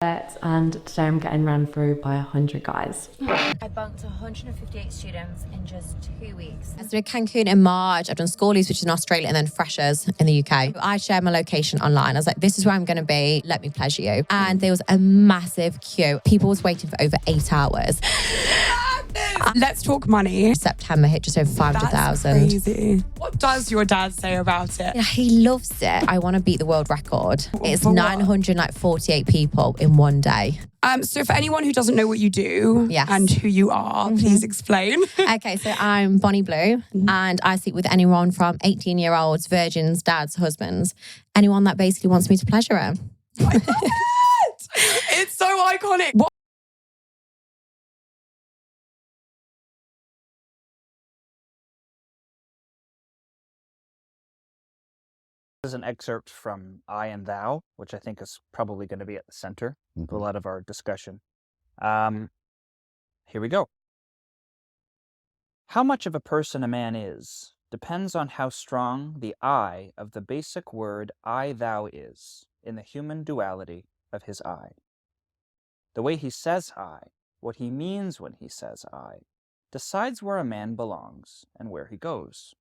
And today I'm getting ran through by 100 guys. I bunked 158 students in just 2 weeks. So in Cancun in March, I've done schoolies, which is in Australia, and then freshers in the UK. I shared my location online. I was like, this is where I'm going to be. Let me pleasure you. And there was a massive queue. People was waiting for over 8 hours. Let's talk money. September hit just over 500,000. That's crazy. What does your dad say about it? Yeah, he loves it. I want to beat the world record. It's 948 people in one day. So for anyone who doesn't know what you do and who you are, please explain. Okay, so I'm Bonnie Blue and I sleep with anyone from 18-year-olds, virgins, dads, husbands, anyone that basically wants me to pleasure him. I love it! It's so iconic. What? This is an excerpt from I and Thou, which I think is probably going to be at the center of a lot of our discussion. Here we go. How much of a person a man is depends on how strong the I of the basic word I-thou is in the human duality of his I. The way he says I, what he means when he says I, decides where a man belongs and where he goes.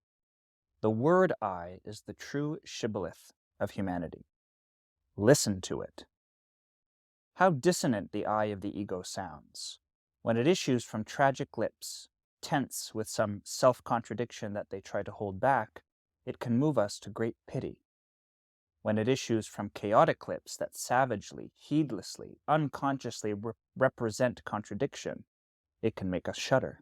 The word I is the true shibboleth of humanity. Listen to it. How dissonant the I of the ego sounds. When it issues from tragic lips, tense with some self-contradiction that they try to hold back, it can move us to great pity. When it issues from chaotic lips that savagely, heedlessly, unconsciously represent contradiction, it can make us shudder.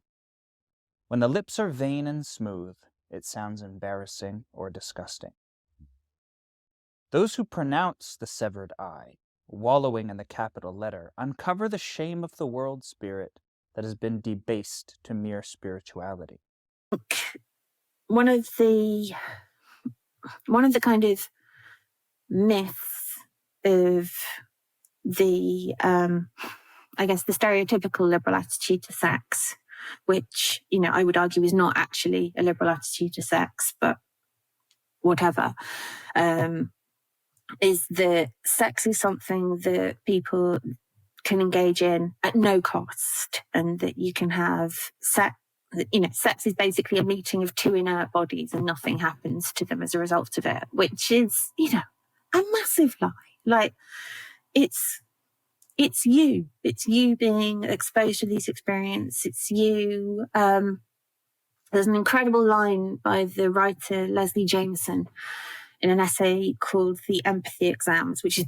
When the lips are vain and smooth, it sounds embarrassing or disgusting. Those who pronounce the severed I, wallowing in the capital letter, uncover the shame of the world spirit that has been debased to mere spirituality. One of the kind of myths of the, I guess, the stereotypical liberal attitude to sex, which, you know, I would argue is not actually a liberal attitude to sex, but whatever, is that sex is something that people can engage in at no cost, and that you can have sex. You know, sex is basically a meeting of two inert bodies and nothing happens to them as a result of it, which is, you know, a massive lie. Like, it's you being exposed to these experiences. It's you. There's an incredible line by the writer Leslie Jameson in an essay called The Empathy Exams, which is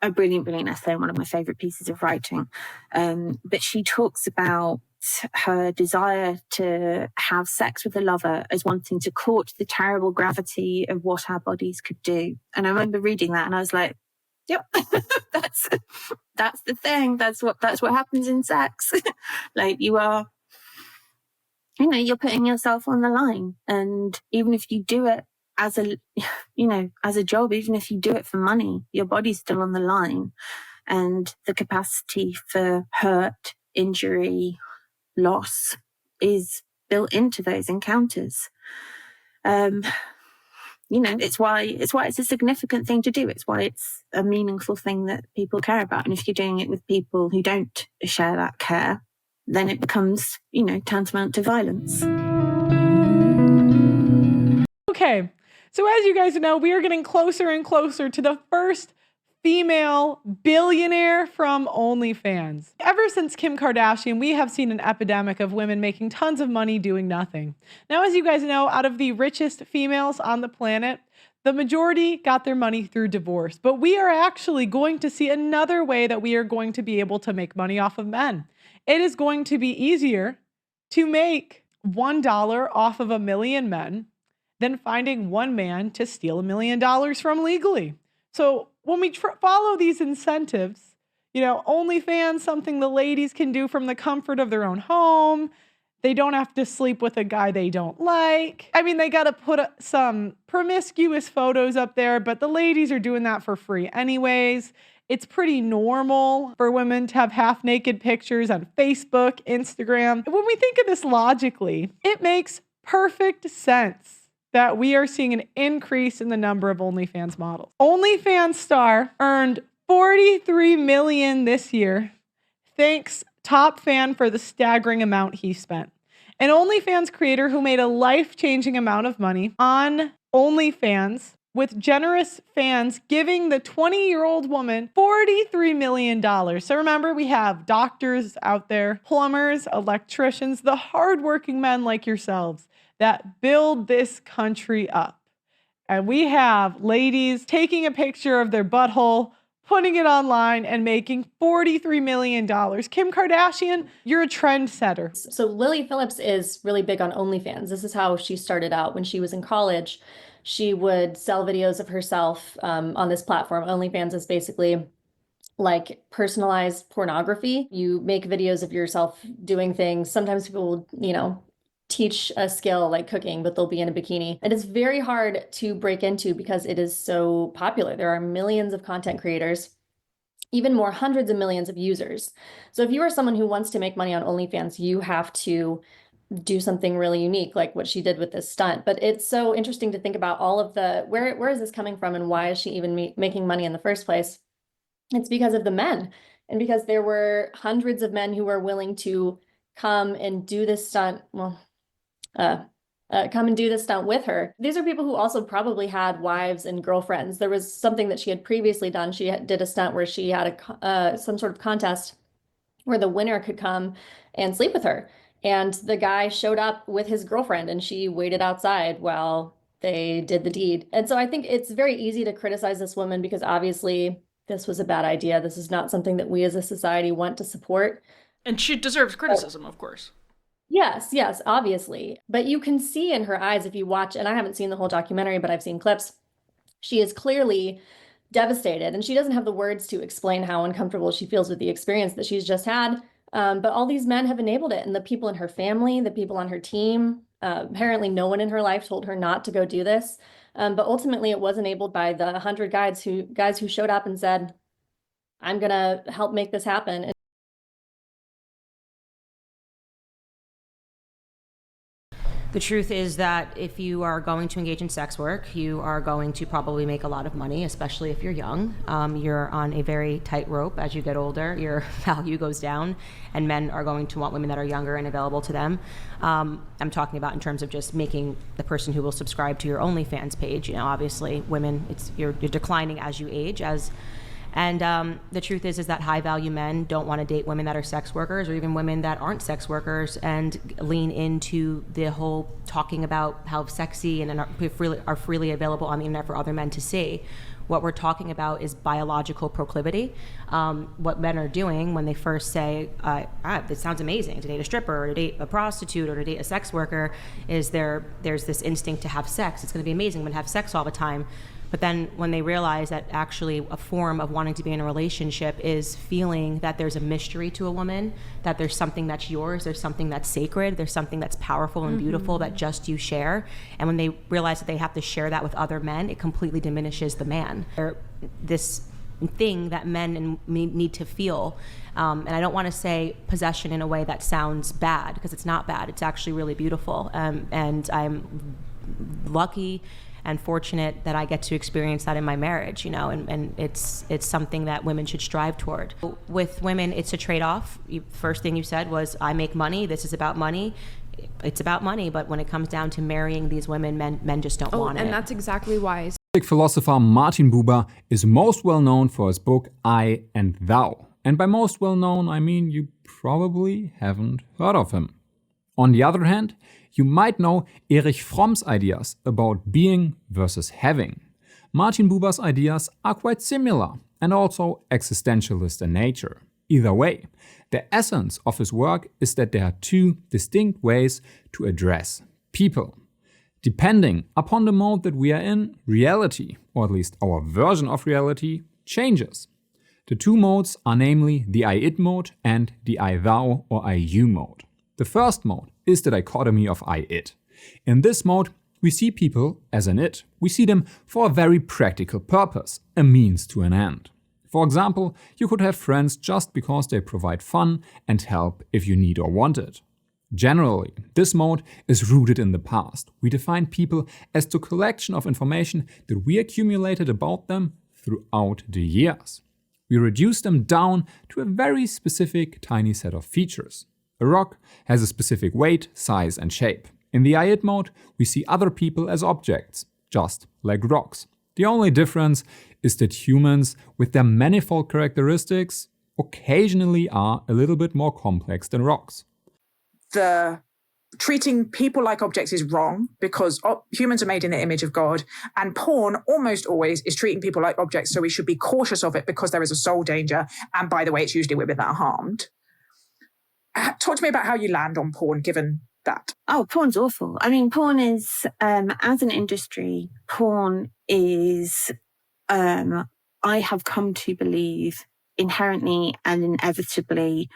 a brilliant, brilliant essay, one of my favorite pieces of writing. But she talks about her desire to have sex with a lover as wanting to court the terrible gravity of what our bodies could do. And I remember reading that and I was like, yep, that's the thing. That's what happens in sex. Like, you're putting yourself on the line. And even if you do it as a job, even if you do it for money, your body's still on the line. And the capacity for hurt, injury, loss is built into those encounters. It's why it's a significant thing to do. It's why it's a meaningful thing that people care about. And if you're doing it with people who don't share that care, then it becomes, tantamount to violence. Okay, so as you guys know, we are getting closer and closer to the first female billionaire from OnlyFans. Ever since Kim Kardashian, we have seen an epidemic of women making tons of money doing nothing. Now, as you guys know, out of the richest females on the planet, the majority got their money through divorce. But we are actually going to see another way that we are going to be able to make money off of men. It is going to be easier to make $1 off of 1 million men than finding one man to steal $1 million from legally. So when we follow these incentives, OnlyFans, something the ladies can do from the comfort of their own home. They don't have to sleep with a guy they don't like. I mean, they got to put some promiscuous photos up there, but the ladies are doing that for free anyways. It's pretty normal for women to have half-naked pictures on Facebook, Instagram. When we think of this logically, it makes perfect sense that we are seeing an increase in the number of OnlyFans models. OnlyFans star earned $43 million this year. Thanks, top fan, for the staggering amount he spent. An OnlyFans creator who made a life-changing amount of money on OnlyFans, with generous fans giving the 20-year-old woman $43 million. So remember, we have doctors out there, plumbers, electricians, the hardworking men like yourselves that build this country up. And we have ladies taking a picture of their butthole, putting it online, and making $43 million. Kim Kardashian, you're a trendsetter. So Lily Phillips is really big on OnlyFans. This is how she started out. When she was in college, she would sell videos of herself on this platform. OnlyFans is basically like personalized pornography. You make videos of yourself doing things. Sometimes people will, teach a skill like cooking, but they'll be in a bikini. And it's very hard to break into because it is so popular. There are millions of content creators, even more, hundreds of millions of users. So if you are someone who wants to make money on OnlyFans, you have to do something really unique, like what she did with this stunt. But it's so interesting to think about all of the, where is this coming from and why is she even making money in the first place? It's because of the men, and because there were hundreds of men who were willing to come and do this stunt. Come and do this stunt with her. These are people who also probably had wives and girlfriends. There was something that she had previously done. She did a stunt where she had some sort of contest where the winner could come and sleep with her. And the guy showed up with his girlfriend and she waited outside while they did the deed. And so I think it's very easy to criticize this woman because obviously this was a bad idea. This is not something that we as a society want to support. And she deserves criticism, of course. Yes, obviously. But you can see in her eyes if you watch, and I haven't seen the whole documentary, but I've seen clips, she is clearly devastated and she doesn't have the words to explain how uncomfortable she feels with the experience that she's just had. But all these men have enabled it, and the people in her family, the people on her team, apparently no one in her life told her not to go do this. But ultimately it was enabled by the 100 guys who showed up and said, I'm gonna help make this happen. The truth is that if you are going to engage in sex work, you are going to probably make a lot of money, especially if you're young. You're on a very tight rope. As you get older, your value goes down, and men are going to want women that are younger and available to them. I'm talking about in terms of just making the person who will subscribe to your OnlyFans page. Obviously, women, you're declining as you age, and the truth is that high value men don't want to date women that are sex workers or even women that aren't sex workers and lean into the whole talking about how sexy and are freely available on the internet for other men to see. What we're talking about is biological proclivity. What men are doing when they first say, this sounds amazing, to date a stripper or to date a prostitute or to date a sex worker, is there's this instinct to have sex. It's going to be amazing. I'm going to have sex all the time. But then when they realize that actually a form of wanting to be in a relationship is feeling that there's a mystery to a woman, that there's something that's yours, there's something that's sacred, there's something that's powerful and beautiful that just you share. And when they realize that they have to share that with other men, it completely diminishes the man. This thing that men need to feel. And I don't want to say possession in a way that sounds bad, because it's not bad. It's actually really beautiful. And I'm lucky and fortunate that I get to experience that in my marriage, and it's something that women should strive toward. With women, it's a trade-off. First thing you said was, I make money, this is about money. It's about money, but when it comes down to marrying these women, men just don't want it. And that's exactly why. Philosopher Martin Buber is most well known for his book I and Thou. And by most well known, I mean you probably haven't heard of him. On the other hand, you might know Erich Fromm's ideas about being versus having. Martin Buber's ideas are quite similar and also existentialist in nature. Either way, the essence of his work is that there are two distinct ways to address people. Depending upon the mode that we are in, reality, or at least our version of reality, changes. The two modes are namely the I-it mode and the I-thou or I-you mode. The first mode is the dichotomy of I-it. In this mode, we see people as an it. We see them for a very practical purpose, a means to an end. For example, you could have friends just because they provide fun and help if you need or want it. Generally, this mode is rooted in the past. We define people as the collection of information that we accumulated about them throughout the years. We reduce them down to a very specific tiny set of features. A rock has a specific weight, size, and shape. In the I-It mode, we see other people as objects, just like rocks. The only difference is that humans, with their manifold characteristics, occasionally are a little bit more complex than rocks. The treating people like objects is wrong because humans are made in the image of God, and porn almost always is treating people like objects, so we should be cautious of it because there is a soul danger, and by the way, it's usually women that are harmed. Talk to me about how you land on porn given that. Oh, porn's awful. I mean, porn is, as an industry, porn is, I have come to believe, inherently and inevitably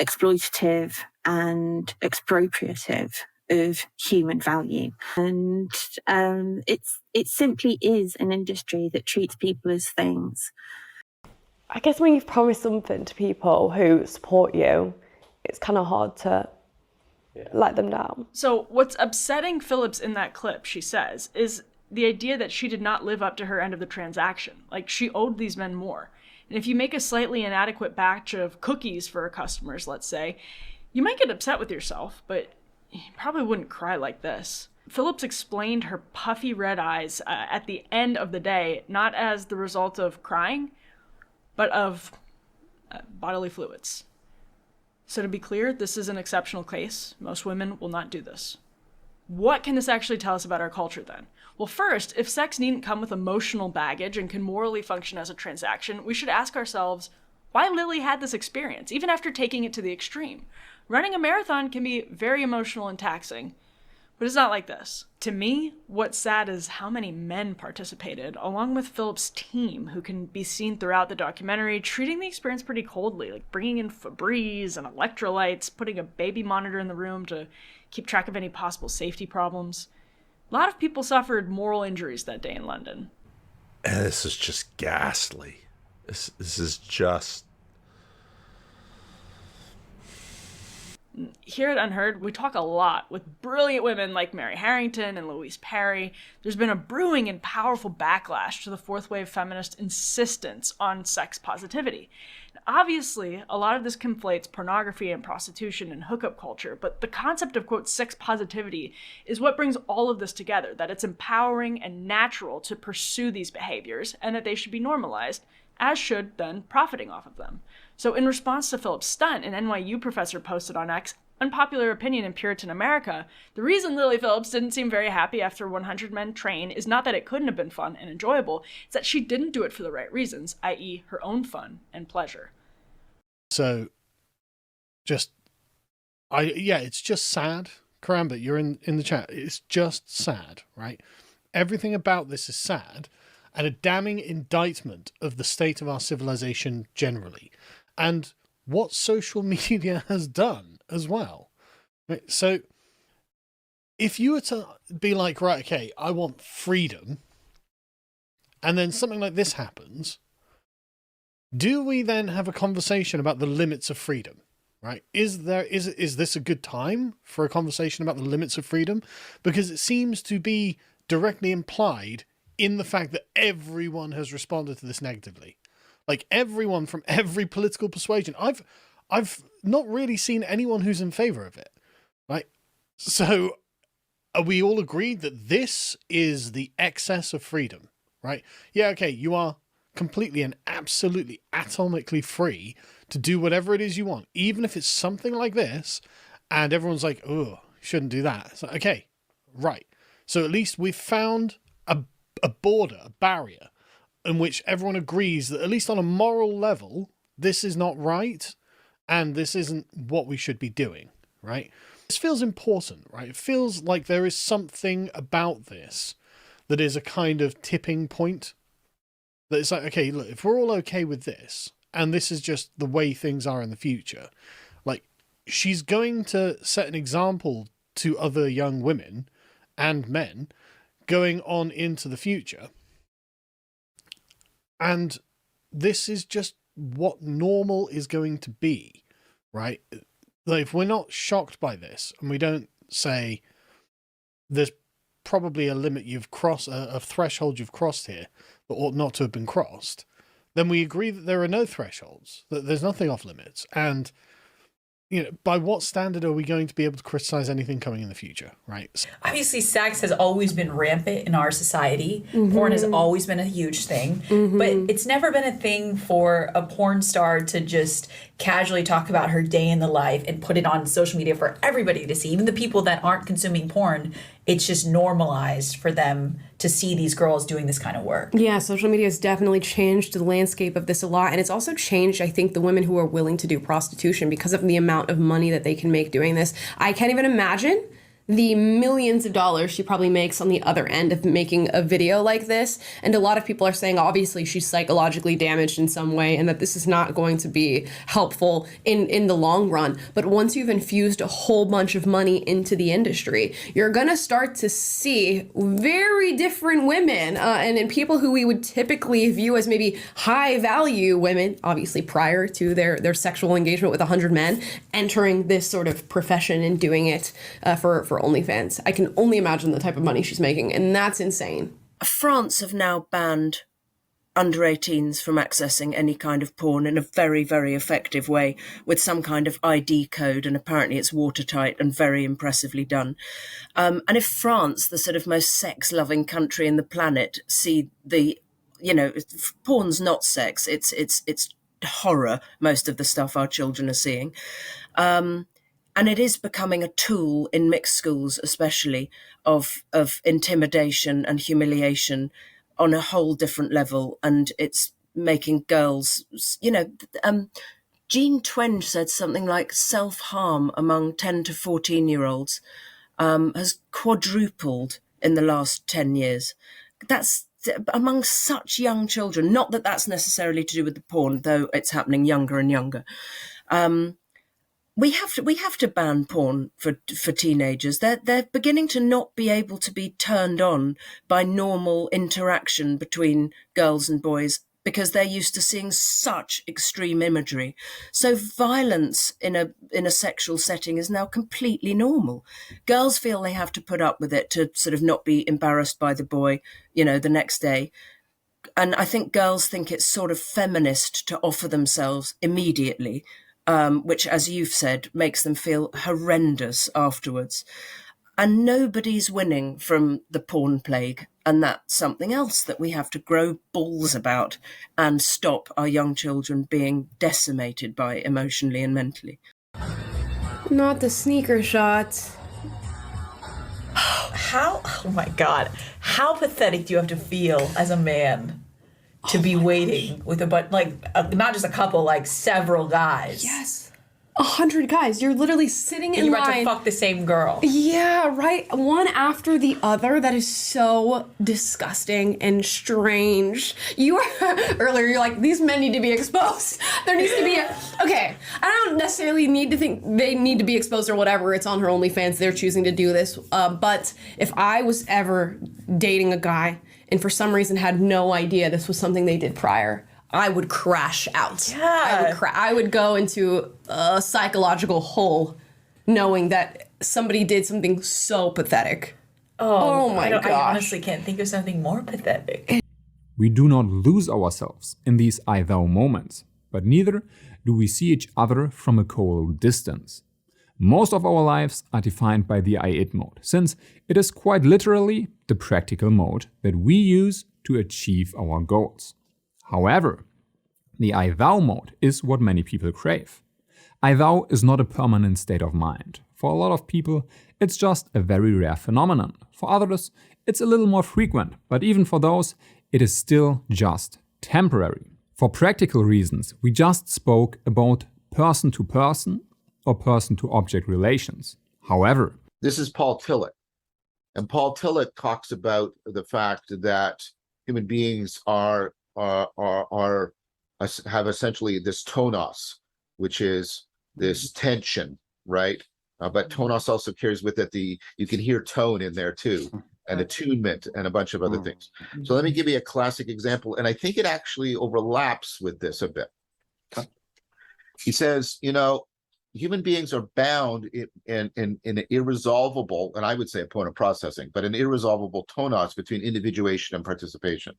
exploitative and expropriative of human value. And it simply is an industry that treats people as things. I guess when you've promised something to people who support you, it's kind of hard to let them down. So what's upsetting Phillips in that clip, she says, is the idea that she did not live up to her end of the transaction. Like, she owed these men more. And if you make a slightly inadequate batch of cookies for her customers, let's say, you might get upset with yourself, but you probably wouldn't cry like this. Phillips explained her puffy red eyes at the end of the day, not as the result of crying, but of bodily fluids. So to be clear, this is an exceptional case. Most women will not do this. What can this actually tell us about our culture then? Well, first, if sex needn't come with emotional baggage and can morally function as a transaction, we should ask ourselves why Lily had this experience, even after taking it to the extreme. Running a marathon can be very emotional and taxing, but it's not like this. To me, what's sad is how many men participated, along with Phillips' team, who can be seen throughout the documentary, treating the experience pretty coldly, like bringing in Febreze and electrolytes, putting a baby monitor in the room to keep track of any possible safety problems. A lot of people suffered moral injuries that day in London. And this is just ghastly. This is just... Here at Unheard, we talk a lot with brilliant women like Mary Harrington and Louise Perry. There's been a brewing and powerful backlash to the fourth wave feminist insistence on sex positivity. Obviously, a lot of this conflates pornography and prostitution and hookup culture, but the concept of, quote, sex positivity is what brings all of this together, that it's empowering and natural to pursue these behaviors and that they should be normalized, as should then profiting off of them. So in response to Phillips' stunt, an NYU professor posted on X, unpopular opinion in Puritan America, the reason Lily Phillips didn't seem very happy after 100 Men Train is not that it couldn't have been fun and enjoyable, it's that she didn't do it for the right reasons, i.e. her own fun and pleasure. So, it's just sad. Karamba, you're in the chat. It's just sad, right? Everything about this is sad and a damning indictment of the state of our civilization generally. And what social media has done as well. Right? So if you were to be like, right, okay, I want freedom, and then something like this happens, do we then have a conversation about the limits of freedom? Right? Is this a good time for a conversation about the limits of freedom? Because it seems to be directly implied in the fact that everyone has responded to this negatively. Like everyone from every political persuasion. I've not really seen anyone who's in favor of it. Right? So are we all agreed that this is the excess of freedom? Right? Yeah, okay, you are completely and absolutely atomically free to do whatever it is you want, even if it's something like this, and everyone's like, oh, shouldn't do that. It's like, okay, right. So at least we've found a border, a barrier, in which everyone agrees that at least on a moral level, this is not right, and this isn't what we should be doing, right? This feels important, right? It feels like there is something about this that is a kind of tipping point. That it's like, okay, look, if we're all okay with this, and this is just the way things are in the future, like, she's going to set an example to other young women and men going on into the future. And this is just what normal is going to be, right? Like, if we're not shocked by this, and we don't say there's probably a limit you've crossed, a threshold you've crossed here that ought not to have been crossed, then we agree that there are no thresholds, that there's nothing off limits. And, you know, by what standard are we going to be able to criticize anything coming in the future, right? Obviously, sex has always been rampant in our society. Porn has always been a huge thing. But it's never been a thing for a porn star to just casually talk about her day in the life and put it on social media for everybody to see. Even the people that aren't consuming porn, it's just normalized for them to see these girls doing this kind of work. Yeah, social media has definitely changed the landscape of this a lot. And it's also changed, I think, the women who are willing to do prostitution because of the amount of money that they can make doing this. I can't even imagine the millions of dollars she probably makes on the other end of making a video like this. And a lot of people are saying, obviously, she's psychologically damaged in some way and that this is not going to be helpful in the long run. But once you've infused a whole bunch of money into the industry, you're going to start to see very different women and people who we would typically view as maybe high value women, obviously prior to their sexual engagement with 100 men, entering this sort of profession and doing it for OnlyFans. I can only imagine the type of money she's making, and that's insane. France have now banned under 18s from accessing any kind of porn in a very, very effective way with some kind of ID code, and apparently it's watertight and very impressively done. And if France, the sort of most sex-loving country in the planet, see the, you know, porn's not sex, it's horror, most of the stuff our children are seeing. And it is becoming a tool in mixed schools, especially, of intimidation and humiliation on a whole different level. And it's making girls, you know, Jean Twenge said something like self-harm among 10 to 14-year-olds has quadrupled in the last 10 years. That's among such young children. Not that that's necessarily to do with the porn, though it's happening younger and younger. We have to ban porn for teenagers. They're beginning to not be able to be turned on by normal interaction between girls and boys because they're used to seeing such extreme imagery. So violence in a sexual setting is now completely normal. Girls feel they have to put up with it to sort of not be embarrassed by the boy, you know, the next day. And I think girls think it's sort of feminist to offer themselves immediately. Which, as you've said, makes them feel horrendous afterwards. And nobody's winning from the porn plague. And that's something else that we have to grow balls about and stop our young children being decimated by emotionally and mentally. Not the sneaker shot. Oh my God, how pathetic do you have to feel as a man to be waiting with not just a couple, like several guys? Yes. 100 guys. You're literally sitting in line. You're about to fuck the same girl. Yeah, right. One after the other. That is so disgusting and strange. Earlier, you're like, these men need to be exposed. There needs to be okay, I don't necessarily need to think they need to be exposed or whatever. It's on her OnlyFans. They're choosing to do this. But if I was ever dating a guy and for some reason had no idea this was something they did prior, I would crash out. Yeah. I would go into a psychological hole knowing that somebody did something so pathetic. Oh my gosh. I honestly can't think of something more pathetic. We do not lose ourselves in these I-thou moments, but neither do we see each other from a cold distance. Most of our lives are defined by the I-it mode, since it is quite literally the practical mode that we use to achieve our goals. However, the I-thou mode is what many people crave. I-thou is not a permanent state of mind. For a lot of people, it's just a very rare phenomenon. For others, it's a little more frequent, but even for those, it is still just temporary. For practical reasons, we just spoke about person-to-person or person-to-object relations. However, this is Paul Tillich, and Paul Tillich talks about the fact that human beings have essentially this tonos, which is this tension, right? But tonos also carries with it you can hear tone in there too, and attunement and a bunch of other things. So let me give you a classic example, and I think it actually overlaps with this a bit. He says, you know, human beings are bound in an irresolvable, and I would say a point of processing, but an irresolvable tonos between individuation and participation,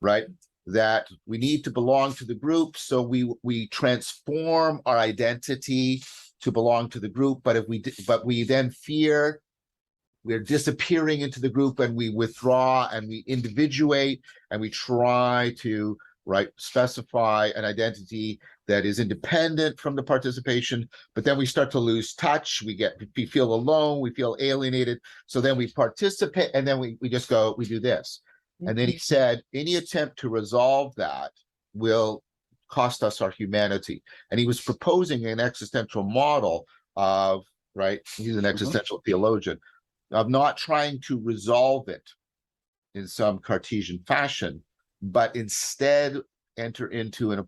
right? that we need to belong to the group, so we transform our identity to belong to the group. But we then fear we're disappearing into the group, and we withdraw and we individuate, and we try to specify an identity that is independent from the participation. But then we start to lose touch. We feel alone. We feel alienated. So then we participate, and then we just go, we do this. And then he said, any attempt to resolve that will cost us our humanity. And he was proposing an existential model of, he's an existential theologian, of not trying to resolve it in some Cartesian fashion, but instead enter into a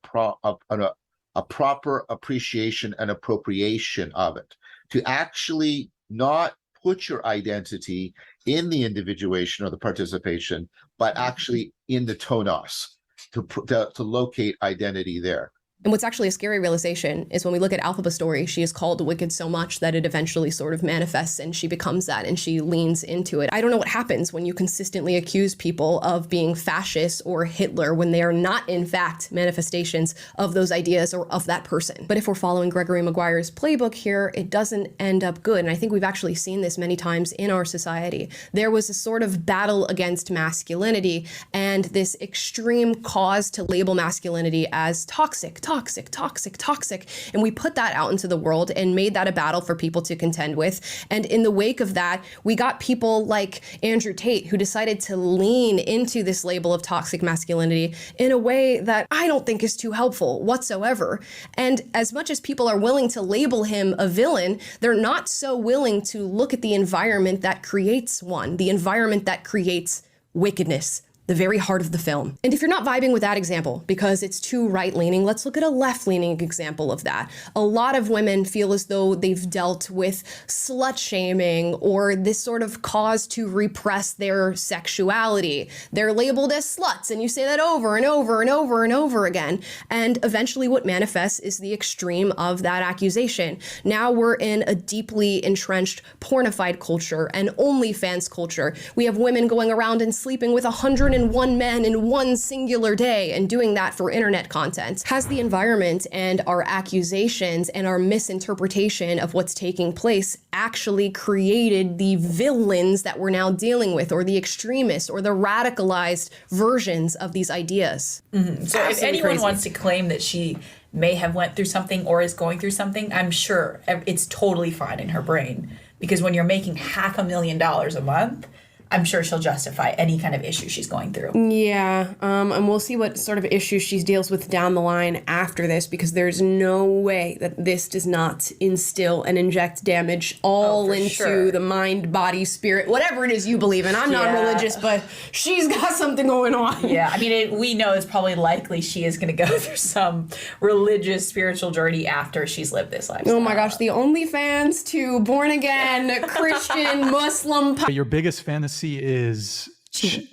proper appreciation and appropriation of it, to actually not put your identity in the individuation or the participation, but actually in the tonos, to locate identity there. And what's actually a scary realization is when we look at Alphaba's story, she is called wicked so much that it eventually sort of manifests and she becomes that and she leans into it. I don't know what happens when you consistently accuse people of being fascist or Hitler when they are not, in fact, manifestations of those ideas or of that person. But if we're following Gregory Maguire's playbook here, it doesn't end up good. And I think we've actually seen this many times in our society. There was a sort of battle against masculinity and this extreme cause to label masculinity as toxic. And we put that out into the world and made that a battle for people to contend with. And in the wake of that, we got people like Andrew Tate who decided to lean into this label of toxic masculinity in a way that I don't think is too helpful whatsoever. And as much as people are willing to label him a villain, they're not so willing to look at the environment that creates one, the environment that creates wickedness, the very heart of the film. And if you're not vibing with that example because it's too right-leaning, let's look at a left-leaning example of that. A lot of women feel as though they've dealt with slut-shaming or this sort of cause to repress their sexuality. They're labeled as sluts, and you say that over and over and over and over again. And eventually what manifests is the extreme of that accusation. Now we're in a deeply entrenched pornified culture and OnlyFans culture. We have women going around and sleeping with 101 men in one singular day and doing that for internet content. Has the environment and our accusations and our misinterpretation of what's taking place actually created the villains that we're now dealing with, or the extremists or the radicalized versions of these ideas? Mm-hmm. So if anyone wants to claim that she may have went through something or is going through something, I'm sure it's totally fine in her brain, because when you're making $500,000 a month, I'm sure she'll justify any kind of issue she's going through. Yeah, and we'll see what sort of issues she deals with down the line after this, because there's no way that this does not instill and inject damage all into the mind, body, spirit, whatever it is you believe in. I'm not religious, but she's got something going on. Yeah, I mean, we know it's probably likely she is going to go through some religious, spiritual journey after she's lived this life. Oh my gosh, the OnlyFans to born again, Christian, Muslim. Your biggest fantasy is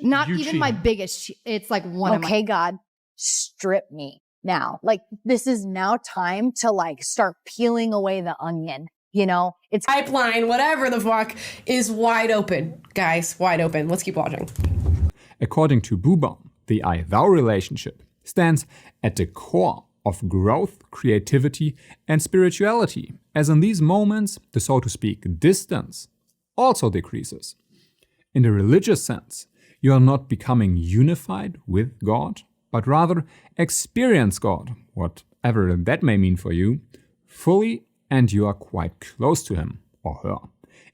not even my biggest. It's like one of my. Okay, God, strip me now. Like, this is now time to start peeling away the onion. It's pipeline, whatever the fuck, is wide open, guys, wide open. Let's keep watching. According to Buber, the I-thou relationship stands at the core of growth, creativity, and spirituality, as in these moments, the so to speak distance also decreases. In the religious sense, you are not becoming unified with God, but rather experience God, whatever that may mean for you, fully, and you are quite close to him or her.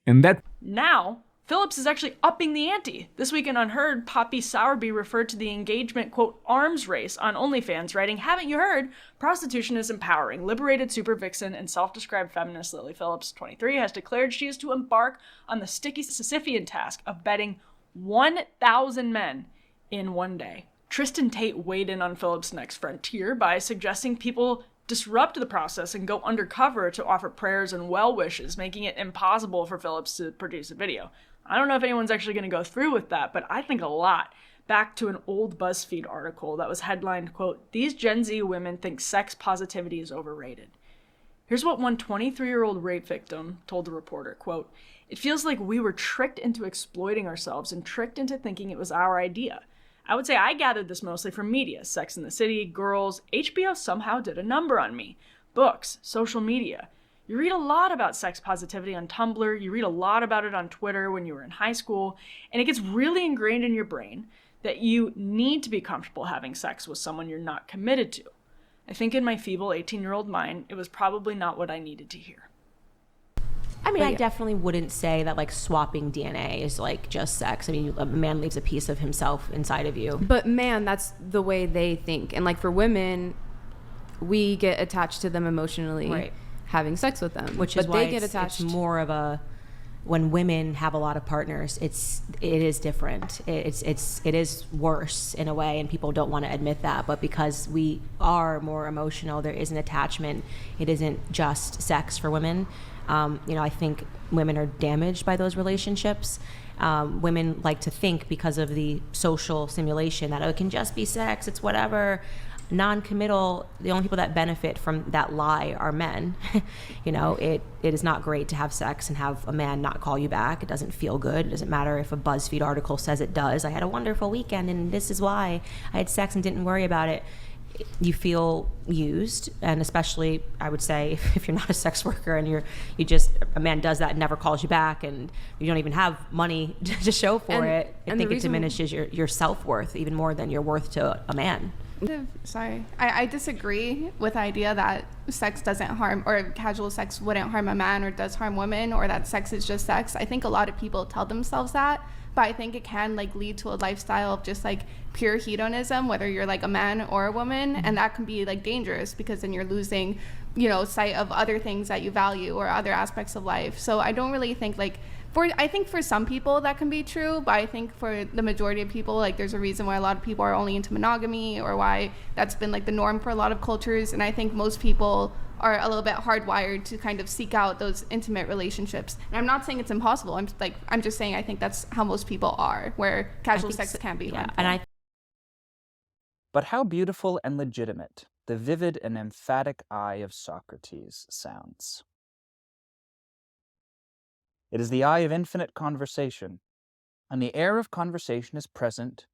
And that now, Phillips is actually upping the ante. This week in Unheard, Poppy Sowerby referred to the engagement, quote, arms race on OnlyFans, writing, "Haven't you heard? Prostitution is empowering. Liberated super vixen and self-described feminist Lily Phillips, 23, has declared she is to embark on the sticky Sisyphean task of bedding 1,000 men in one day." Tristan Tate weighed in on Phillips' next frontier by suggesting people disrupt the process and go undercover to offer prayers and well wishes, making it impossible for Phillips to produce a video. I don't know if anyone's actually going to go through with that, but I think a lot. Back to an old BuzzFeed article that was headlined, quote, "These Gen Z women think sex positivity is overrated." Here's what one 23-year-old rape victim told the reporter, quote, "It feels like we were tricked into exploiting ourselves and tricked into thinking it was our idea. I would say I gathered this mostly from media. Sex and the City, Girls, HBO somehow did a number on me. Books, social media. You read a lot about sex positivity on Tumblr, you read a lot about it on Twitter when you were in high school, and it gets really ingrained in your brain that you need to be comfortable having sex with someone you're not committed to. I think in my feeble 18-year-old mind, it was probably not what I needed to hear. I mean, I definitely wouldn't say that like swapping DNA is like just sex. I mean, a man leaves a piece of himself inside of you. But man, that's the way they think. And like for women, we get attached to them emotionally, having sex with them. Which is why it's more of a, when women have a lot of partners, it is different. It is worse in a way, and people don't want to admit that. But because we are more emotional, there is an attachment. It isn't just sex for women. I think women are damaged by those relationships. Women like to think, because of the social simulation, that it can just be sex, it's whatever. Non-committal, the only people that benefit from that lie are men. It is not great to have sex and have a man not call you back. It doesn't feel good. It doesn't matter if a BuzzFeed article says it does. I had a wonderful weekend and this is why I had sex and didn't worry about it. You feel used, and especially I would say if you're not a sex worker and a man does that and never calls you back, and you don't even have money to show for it, I think it diminishes your self-worth even more than your worth to a man. Sorry, I disagree with the idea that sex doesn't harm, or casual sex wouldn't harm a man or does harm women, or that sex is just sex. I think a lot of people tell themselves that, but I think it can like lead to a lifestyle of just like pure hedonism, whether you're like a man or a woman, and that can be like dangerous because then you're losing, sight of other things that you value or other aspects of life. So I don't really think I think for some people that can be true, but I think for the majority of people, like there's a reason why a lot of people are only into monogamy, or why that's been like the norm for a lot of cultures. And I think most people are a little bit hardwired to kind of seek out those intimate relationships. And I'm not saying it's impossible. I'm just saying I think that's how most people are, where casual sex can be harmful. But how beautiful and legitimate the vivid and emphatic eye of Socrates sounds. It is the eye of infinite conversation, and the air of conversation is present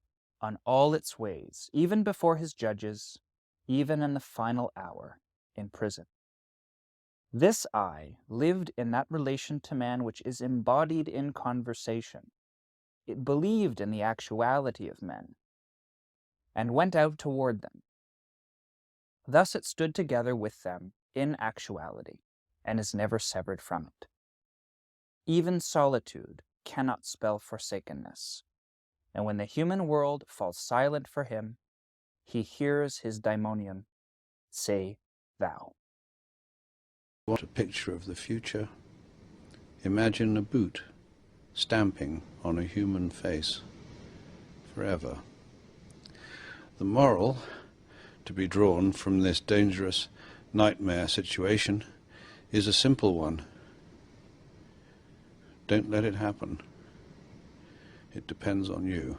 on all its ways, even before his judges, even in the final hour in prison. This eye lived in that relation to man which is embodied in conversation. It believed in the actuality of men, and went out toward them. Thus it stood together with them in actuality, and is never severed from it. Even solitude cannot spell forsakenness, and when the human world falls silent for him, he hears his daimonion say, "Thou." What a picture of the future. Imagine a boot stamping on a human face forever. The moral to be drawn from this dangerous nightmare situation is a simple one. Don't let it happen. It depends on you.